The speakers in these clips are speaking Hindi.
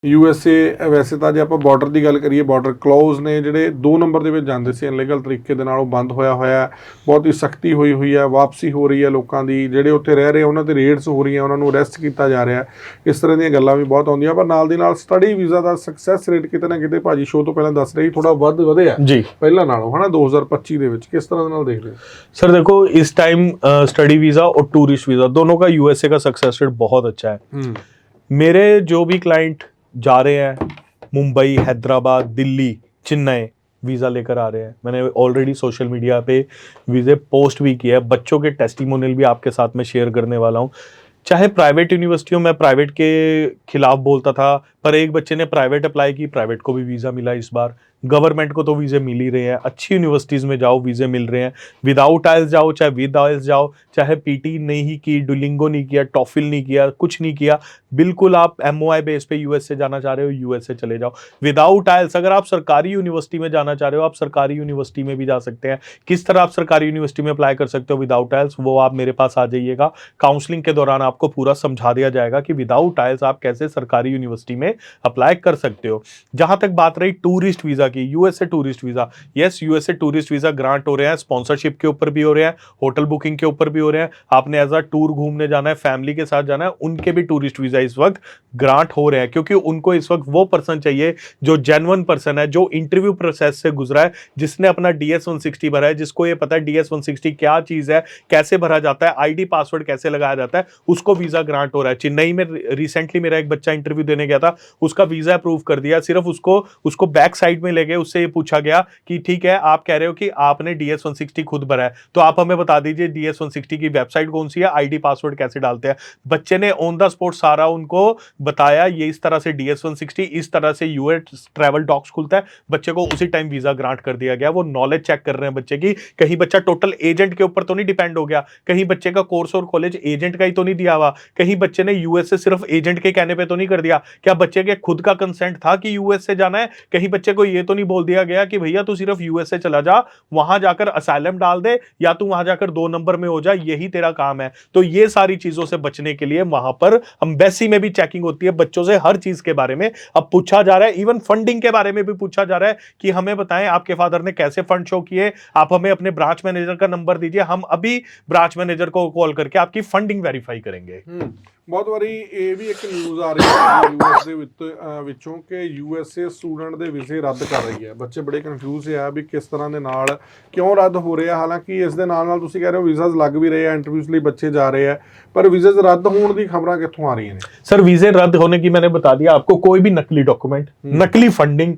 USA ਵੈਸੇ ਤਾਂ ਜੇ ਆਪਾਂ ਬਾਰਡਰ ਦੀ ਗੱਲ ਕਰੀਏ, ਬਾਰਡਰ ਕਲੋਜ਼ ਨੇ ਜਿਹੜੇ 2 ਨੰਬਰ ਦੇ ਵਿੱਚ ਜਾਂਦੇ ਸੀ ਇਨਲੀਗਲ ਤਰੀਕੇ ਦੇ ਨਾਲ, ਉਹ ਬੰਦ ਹੋਇਆ ਹੈ। ਬਹੁਤ ਹੀ ਸਖਤੀ ਹੋਈ ਹੋਈ ਹੈ, ਵਾਪਸੀ ਹੋ ਰਹੀ ਹੈ ਲੋਕਾਂ ਦੀ, ਜਿਹੜੇ ਉੱਥੇ ਰਹਿ ਰਹੇ ਉਹਨਾਂ 'ਤੇ ਰੇਡਸ ਹੋ ਰਹੀਆਂ, ਉਹਨਾਂ ਨੂੰ ਅਰੈਸਟ ਕੀਤਾ ਜਾ ਰਿਹਾ। ਇਸ ਤਰ੍ਹਾਂ ਦੀਆਂ ਗੱਲਾਂ ਵੀ ਬਹੁਤ ਆਉਂਦੀਆਂ। ਪਰ ਨਾਲ ਦੀ ਨਾਲ ਸਟੱਡੀ ਵੀਜ਼ਾ ਦਾ ਸਕਸੈਸ ਰੇਟ ਕਿਤੇ ਨਾ ਕਿਤੇ ਭਾਜੀ ਸ਼ੋਅ ਤੋਂ ਪਹਿਲਾਂ ਦੱਸ ਰਹੀ ਥੋੜਾ ਵਧਿਆ जी ਪਹਿਲਾਂ ਨਾਲੋਂ, ਹੈ ਨਾ, 2025 ਦੇ ਵਿੱਚ। ਕਿਸ ਤਰ੍ਹਾਂ ਦੇ ਨਾਲ ਦੇਖਦੇ ਹੋ? सर देखो, इस टाइम स्टडी वीज़ा और टूरिस्ट वीज़ा दोनों का यूएसए का सक्सेस रेट बहुत अच्छा है। मेरे जो भी क्लाइंट जा रहे हैं मुंबई, हैदराबाद, दिल्ली, चेन्नई, वीज़ा लेकर आ रहे हैं। मैंने ऑलरेडी सोशल मीडिया पे वीज़े पोस्ट भी किया है। बच्चों के टेस्टिमोनियल भी आपके साथ में शेयर करने वाला हूँ। चाहे प्राइवेट यूनिवर्सिटियों में प्राइवेट के खिलाफ बोलता था, पर एक बच्चे ने प्राइवेट अप्लाई की, प्राइवेट को भी वीज़ा मिला इस बार। गवर्नमेंट को तो वीज़े मिल ही रहे हैं, अच्छी यूनिवर्सिटीज़ में जाओ वीज़े मिल रहे हैं। विदाउट आइल्स जाओ चाहे विद आइल्स जाओ, चाहे पीटी नहीं की, डुलिंगो नहीं किया, टॉफिल नहीं किया, कुछ नहीं किया, बिल्कुल आप एमओआई बेस पे यूएसए जाना चाह रहे हो यूएसए चले जाओ। विदाउट आइल्स अगर आप सरकारी यूनिवर्सिटी में जाना चाह रहे हो, आप सरकारी यूनिवर्सिटी में भी जा सकते हैं। किस तरह आप सरकारी यूनिवर्सिटी में अप्लाई कर सकते हो विदाउट आइल्स, वो आप मेरे पास आ जाइएगा। काउंसलिंग के दौरान आपको पूरा समझा दिया जाएगा कि विदाउट आइल्स आप कैसे सरकारी यूनिवर्सिटी में अप्लाई कर सकते हो। जहां तक बात रही टूरिस्ट वीज़ा की, USA tourist visa, yes USA tourist visa grant हो रहे हैं, स्पॉन्सरशिप के ऊपर भी हो रहे हैं, होटल बुकिंग के ऊपर भी हो रहे हैं। आपने एज अ टूर घूमने जाना है, फैमिली के साथ जाना है, उनके भी टूरिस्ट वीज़ा इस वक्त ग्रांट हो रहे हैं, क्योंकि उनको इस वक्त वो पर्सन चाहिए जो जेन्युइन पर्सन है, जो इंटरव्यू प्रोसेस से गुजरा है, जिसने अपना DS 160 भरा है, जिसको ये पता है DS 160 क्या चीज़ है, कैसे भरा जाता है, आईडी पासवर्ड कैसे लगाया जाता है, उसको वीज़ा ग्रांट हो रहा है। चेन्नई में रिसेंटली मेरा एक बच्चा इंटरव्यू देने गया था, उसका वीज़ा अप्रूव कर दिया। सिर्फ उसको बैक साइड में ले गए, उससे ये पूछा गया कि ठीक है, आप कह रहे हो कि आपने DS 160 खुद भरा है, तो आप हमें बता दीजिए DS 160 की वेबसाइट कौन सी है, आईडी पासवर्ड कैसे डालते हैं। बच्चे ने ऑन द स्पॉट सारा उनको बताया, ये इस तरह से DS 160, इस तरह से यूएस ट्रैवल डॉक्स खुलता है। बच्चे को उसी टाइम वीज़ा ग्रांट कर दिया गया। वो नॉलेज चेक कर रहे हैं बच्चे की, कहीं बच्चा टोटल एजेंट के ऊपर तो नहीं डिपेंड हो गया, कहीं बच्चे का कोर्स और कॉलेज एजेंट का ही तो नहीं दिया हुआ, कहीं बच्चे ने यूएस से सिर्फ एजेंट के कहने पे तो नहीं कर दिया। क्या बच्चे के खुद का कंसेंट था कि यूएस से जाना है? कहीं बच्चे को ये तो नहीं बोल दिया गया कि भैया तू सिर्फ यूएस से चला जा, वहां जाकर असाइलम डाल दे, या तू वहां जाकर 2 नंबर में हो जा, यही तेरा काम है। तो ये सारी चीजों से बचने के लिए वहां पर एम्बेसी में भी चेकिंग होती है, बच्चों से हर चीज के बारे में अब पूछा जा रहा है। इवन फंडिंग के बारे में भी पूछा जा रहा है कि हमें बताएं आपके फादर ने कैसे फंड शो किए, आप हमें अपने ब्रांच मैनेजर का नंबर दीजिए, हम अभी ब्रांच मैनेजर को कॉल करके आपकी फंडिंग वेरीफाई करेंगे। ਬਹੁਤ ਵਾਰੀ ਇਹ ਵੀ ਇੱਕ ਨਿਊਜ਼ ਆ ਰਹੀ ਹੈ ਯੂਐਸ ਦੇ ਵਿੱਚੋਂ ਕਿ USA ਸਟੂਡੈਂਟ ਦੇ ਵੀਜ਼ੇ ਰੱਦ ਕਰ ਰਹੀ ਹੈ। ਬੱਚੇ ਬੜੇ ਕਨਫਿਊਜ਼ ਆ ਵੀ ਕਿਸ ਤਰ੍ਹਾਂ ਦੇ ਨਾਲ ਕਿਉਂ ਰੱਦ ਹੋ ਰਹੇ ਆ। ਹਾਲਾਂਕਿ ਇਸ ਦੇ ਨਾਲ ਨਾਲ ਤੁਸੀਂ ਕਹਿ ਰਹੇ ਹੋ ਵੀਜ਼ਾਜ਼ ਲੱਗ ਵੀ ਰਹੇ ਆ, ਇੰਟਰਵਿਊਜ਼ ਲਈ ਬੱਚੇ ਜਾ ਰਹੇ ਆ, पर वीज़े रद्द होने की खबरें कित्थों आ रही हैं? सर वीज़े रद्द होने की मैंने बता दिया आपको, कोई भी नकली डॉक्यूमेंट, नकली फंडिंग,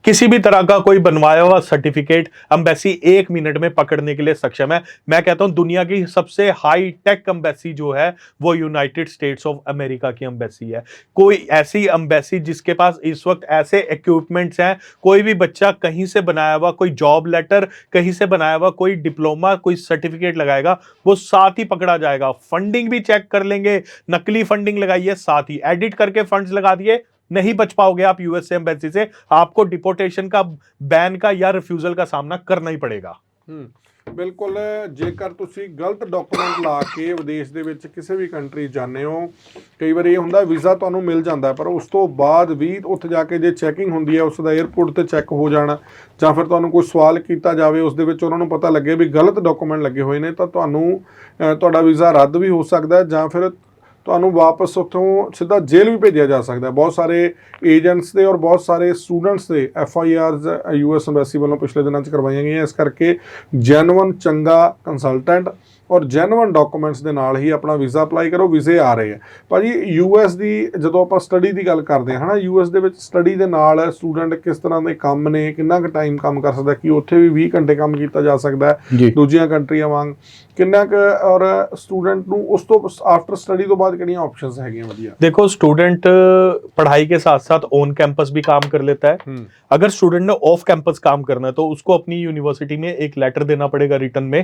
किसी भी तरह का कोई बनवाया हुआ सर्टिफिकेट एम्बेसी 1 मिनट में पकड़ने के लिए सक्षम है। मैं कहता हूं दुनिया की सबसे हाई टेक एम्बेसी जो है वो यूनाइटेड स्टेट्स ऑफ अमेरिका की एम्बेसी है। कोई ऐसी एम्बेसी जिसके पास इस वक्त ऐसे इक्विपमेंट्स हैं, कोई भी बच्चा कहीं से बनाया हुआ कोई जॉब लेटर, कहीं से बनाया हुआ कोई डिप्लोमा, कोई सर्टिफिकेट लगाएगा, वो साथ ही पकड़ा जाएगा। फंडिंग भी चेक कर लेंगे, नकली फंडिंग लगाइए, साथ ही एडिट करके फंड्स लगा दिए, नहीं बच पाओगे आप यूएसए एम्बेसी से। आपको डिपोर्टेशन का, बैन का या रिफ्यूजल का सामना करना ही पड़ेगा। ਬਿਲਕੁਲ। ਜੇਕਰ ਤੁਸੀਂ ਗਲਤ ਡਾਕੂਮੈਂਟ ਲਾ ਕੇ ਵਿਦੇਸ਼ ਦੇ ਵਿੱਚ ਕਿਸੇ ਵੀ ਕੰਟਰੀ ਜਾਂਦੇ ਹੋ, ਕਈ ਵਾਰੀ ਇਹ ਹੁੰਦਾ ਵੀਜ਼ਾ ਤੁਹਾਨੂੰ ਮਿਲ ਜਾਂਦਾ, ਪਰ ਉਸ ਤੋਂ ਬਾਅਦ ਵੀ ਉੱਥੇ ਜਾ ਕੇ ਜੇ ਚੈਕਿੰਗ ਹੁੰਦੀ ਹੈ, ਉਸ ਦਾ 에ਅਰਪੋਰਟ 'ਤੇ ਚੈੱਕ ਹੋ ਜਾਣਾ, ਜਾਂ ਫਿਰ ਤੁਹਾਨੂੰ ਕੋਈ ਸਵਾਲ ਕੀਤਾ ਜਾਵੇ, ਉਸ ਦੇ ਵਿੱਚ ਉਹਨਾਂ ਨੂੰ ਪਤਾ ਲੱਗੇ ਵੀ ਗਲਤ ਡਾਕੂਮੈਂਟ ਲੱਗੇ ਹੋਏ ਨੇ, ਤਾਂ ਤੁਹਾਡਾ ਵੀਜ਼ਾ ਰੱਦ ਵੀ ਹੋ ਸਕਦਾ, ਜਾਂ ਫਿਰ ਤੁਹਾਨੂੰ ਵਾਪਸ ਉੱਥੋਂ ਸਿੱਧਾ ਜੇਲ੍ਹ ਵੀ ਭੇਜਿਆ ਜਾ ਸਕਦਾ। ਬਹੁਤ ਸਾਰੇ ਏਜੰਟਸ ਦੇ ਔਰ ਬਹੁਤ ਸਾਰੇ ਸਟੂਡੈਂਟਸ ਦੇ FIRs US ਐਮਬੈਸੀ ਵੱਲੋਂ ਪਿਛਲੇ ਦਿਨਾਂ 'ਚ ਕਰਵਾਈਆਂ ਗਈਆਂ। ਇਸ ਕਰਕੇ ਜੈਨੂਅਨ ਚੰਗਾ ਕੰਸਲਟੈਂਟ ਔਰ ਜੈਨੂਅਨ ਡਾਕੂਮੈਂਟਸ ਦੇ ਨਾਲ ਹੀ ਆਪਣਾ ਵੀਜ਼ਾ ਅਪਲਾਈ ਕਰੋ। ਵੀਜ਼ੇ ਆ ਰਹੇ ਆ ਭਾਜੀ। US ਦੀ ਜਦੋਂ ਆਪਾਂ ਸਟੱਡੀ ਦੀ ਗੱਲ ਕਰਦੇ ਹਾਂ, ਹੈ ਨਾ, US ਦੇ ਵਿੱਚ ਸਟੱਡੀ ਦੇ ਨਾਲ ਸਟੂਡੈਂਟ ਕਿਸ ਤਰ੍ਹਾਂ ਦੇ ਕੰਮ ਨੇ, ਕਿੰਨਾ ਕੁ ਟਾਈਮ ਕੰਮ ਕਰ ਸਕਦਾ, ਕਿ ਉੱਥੇ ਵੀ 20 ਘੰਟੇ ਕੰਮ ਕੀਤਾ ਜਾ ਸਕਦਾ ਦੂਜੀਆਂ ਕੰਟਰੀਆਂ ਵਾਂਗ, ਕਿੰਨਾ ਕੁ, ਔਰ ਸਟੂਡੈਂਟ ਨੂੰ ਉਸ ਤੋਂ आफ्टर स्टडी तो बाद कितनी ऑप्शंस हैं बढ़िया? देखो, स्टूडेंट पढ़ाई के साथ साथ ऑन कैंपस भी काम कर लेता है। अगर स्टूडेंट ने ऑफ कैंपस काम करना है तो उसको अपनी यूनिवर्सिटी में एक लेटर देना पड़ेगा रिटर्न में,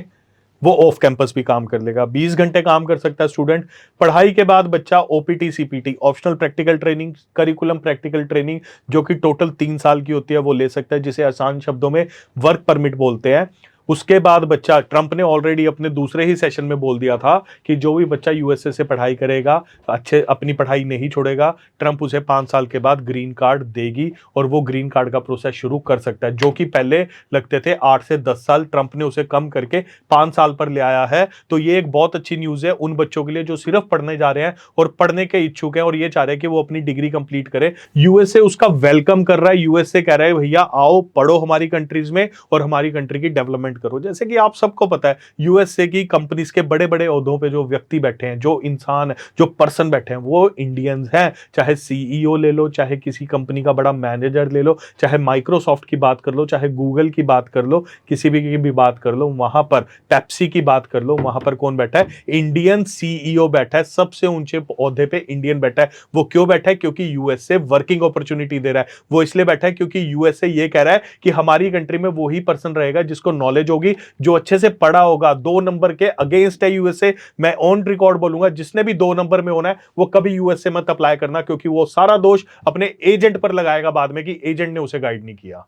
वो ऑफ कैंपस भी काम कर लेगा। 20 घंटे काम कर सकता है स्टूडेंट। पढ़ाई के बाद बच्चा OPT CPT optional practical training, curriculum practical training, जो कि टोटल 3 साल की होती है, वो ले सकता है, जिसे आसान शब्दों में वर्क परमिट बोलते हैं। उसके बाद बच्चा, ट्रंप ने ऑलरेडी अपने दूसरे ही सेशन में बोल दिया था कि जो भी बच्चा यूएसए से पढ़ाई करेगा, अच्छे अपनी पढ़ाई नहीं छोड़ेगा, ट्रंप उसे 5 साल के बाद ग्रीन कार्ड देगी और वो ग्रीन कार्ड का प्रोसेस शुरू कर सकता है, जो कि पहले लगते थे 8 से 10 साल, ट्रंप ने उसे कम करके 5 साल पर ले आया है। तो ये एक बहुत अच्छी न्यूज़ है उन बच्चों के लिए जो सिर्फ पढ़ने जा रहे हैं और पढ़ने के इच्छुक हैं और ये चाह रहे हैं कि वो अपनी डिग्री कंप्लीट करे। यूएसए उसका वेलकम कर रहा है, यूएसए कह रहा है भैया आओ पढ़ो हमारी कंट्रीज में और हमारी कंट्री की डेवलपमेंट करो। जैसे कि आप सबको पता है यूएसए की कंपनीज के बड़े बड़े ओहदों पे जो व्यक्ति बैठे हैं, जो इंसान, जो पर्सन बैठे हैं, वो इंडियंस हैं। चाहे सीईओ ले लो, चाहे किसी कंपनी का बड़ा मैनेजर ले लो, चाहे माइक्रोसॉफ्ट की बात कर लो, चाहे गूगल की बात कर लो, किसी भी की भी बात कर लो, वहां पर पेप्सी की बात कर लो, वहां पर कौन बैठा है? इंडियन सीईओ बैठा है, सबसे ऊंचे ओहदे पे इंडियन बैठा है। वो क्यों बैठा है? क्योंकि यूएसए वर्किंग अपॉर्चुनिटी दे रहा है। वो इसलिए बैठा है क्योंकि यूएसए ये कह रहा है कि हमारी कंट्री में वो ही पर्सन रहेगा जिसको नॉलेज होगी, जो अच्छे से पढ़ा होगा। 2 नंबर के अगेंस्ट है यूएसए। मैं ऑन रिकॉर्ड बोलूंगा, जिसने भी 2 नंबर में होना है वो कभी यूएसए मत अप्लाई करना, क्योंकि वो सारा दोष अपने एजेंट पर लगाएगा बाद में कि एजेंट ने उसे गाइड नहीं किया।